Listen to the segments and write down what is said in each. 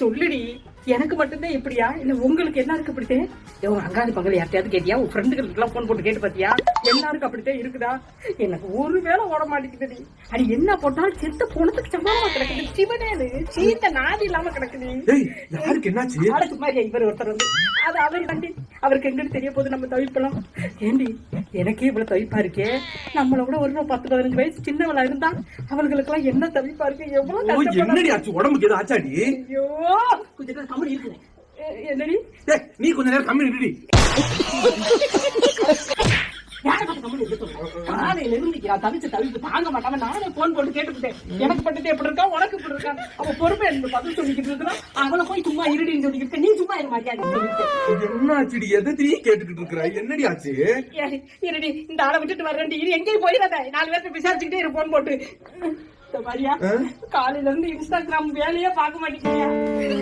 சொல்லுடி, எனக்கு மட்டும்தான் இப்படியா இல்ல உங்களுக்கு எல்லாருக்கும் அப்படித்தேன்? அங்காது பகல் யார்ட்டையாவது கேட்டியா? உன் ஃப்ரெண்டுகளுக்கு எல்லாம் போன் போட்டு கேட்டு பாத்தியா? எல்லாருக்கும் அப்படித்தான் இருக்குதா? எனக்கு ஒரு வேளை ஓட மாட்டேங்குது. அது என்ன போட்டாலும் செத்த போனதுக்கு சம்பளமா கிடக்குது. சிவனேது சீத்த நாதி இல்லாம கிடக்குது. யாருக்கு என்னாச்சு? அடக்கு மாதிரி இவர் ஒருத்தர் வந்து அது அவர் கண்டி அவருக்கு எங்கன்னு தெரிய போது நம்ம தவிப்பலாம். ஏண்டி எனக்கே இவ்வளவு தவிப்பா இருக்கே. நம்மள கூட ஒரு 10-15 வயசு சின்னவளா இருந்தா அவங்களுக்கு எல்லாம் என்ன தவிப்பா இருக்கு. எவ்வளவு என்னடி ஆச்சு? உடம்புக்கு எது ஆச்சாடி? ஐயோ கொஞ்சம் நேரம் கம்மி இருக்குறேன். என்னடி நீ கொஞ்ச நேரம் கம்மி இருடி. காலையில இருந்து தவிச்சு தவிப்பு தாங்க மாட்டாம நானே போன் போட்டு கேட்டுக்கிட்டேன். எனக்கு பட்டது எப்படி இருக்கா, உனக்கு எப்படி இருக்கா? அவ பொறுப்பை எனக்கு பதில் சொல்லிக்கிட்டு இருக்கிறான். அவளை போய் சும்மா இருடின்னு சொல்லிக்கிட்டு நீ சும்மா இரு மாதிரியா சொல்லிட்டு என்ன ஆச்சுடி? எதை கேட்டுக்கிட்டு இருக்கிற? என்னடி ஆச்சு? இருடி, இந்த ஆளை விட்டுட்டு வர்றேன். இரு எங்கேயும் போயிடாத. 4 பேருக்கு விசாரிச்சுக்கிட்டே இரு போன் போட்டு. மாதிரியா காலையில இருந்து இன்ஸ்டாகிராம் வேலையே பார்க்க மாட்டேங்கிறியா?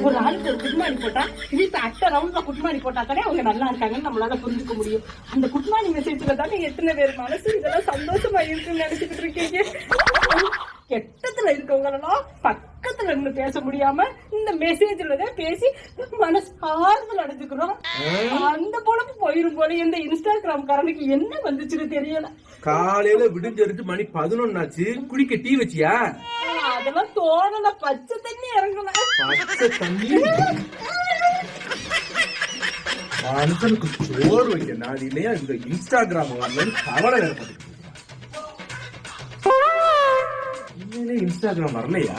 ஒரு ஆளுக்கு ஒரு குட்மானி போட்டா இப்ப அட்டை ரவுண்ட்ல குட்மானி போட்டா தானே அவங்க நல்லா இருக்காங்கன்னு நம்மளால புரிஞ்சுக்க முடியும். அந்த குட்மானி மெசேஜ்ல தானே எத்தனை பேர் மனசு இதெல்லாம் சந்தோஷமா இருக்குன்னு நினைச்சுக்கிட்டு இருக்கீங்க. கெட்டத்துல இருக்கவங்களெல்லாம் பக்கத்துல இருந்து பேச முடியாம இந்த மெசேஜ்லதான் பேசி மனசு ஆறுதல் அடைஞ்சுக்கிறோம். அந்த பொழப்பு போயிரும் போல. இந்த இன்ஸ்டாகிராம் காரனுக்கு என்ன வந்துச்சுன்னு தெரியல. காலையில விடிஞ்செடுத்து மணி 11 ஆச்சு. குடிக்க டீ வச்சியா? அதெல்லாம் தோணல. பச்சை தண்ணி இறங்கல. பச்சை தண்ணி மனுஷனுக்கு சோறு வைக்க நாடு இல்லையா? இந்த இன்ஸ்டாகிராம் கவலை ஏற்படுது. இன்ஸ்டாகிராம் வரலையா?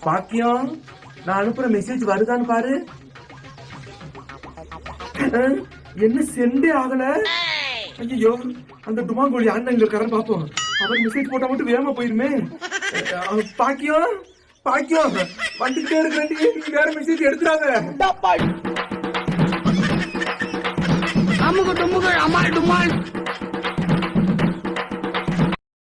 பாக்கியம், நான் அனுப்புற மெசேஜ் வருதான்னு பாரு. என்ன செண்டே ஆகல? ஐயோ, அந்த டுமாங்கோழி அண்ணன் இருக்காரன் பாப்போம். அவர் மெசேஜ் போட்டா மட்டும் வேகமா போயிருமே. பாக்கியம் பாக்கியம் வந்துட்டே இருக்கிறேன். நீங்க வேற மெசேஜ் எடுத்துறாங்க. அமுகு டுமுகு அமால் டுமால்.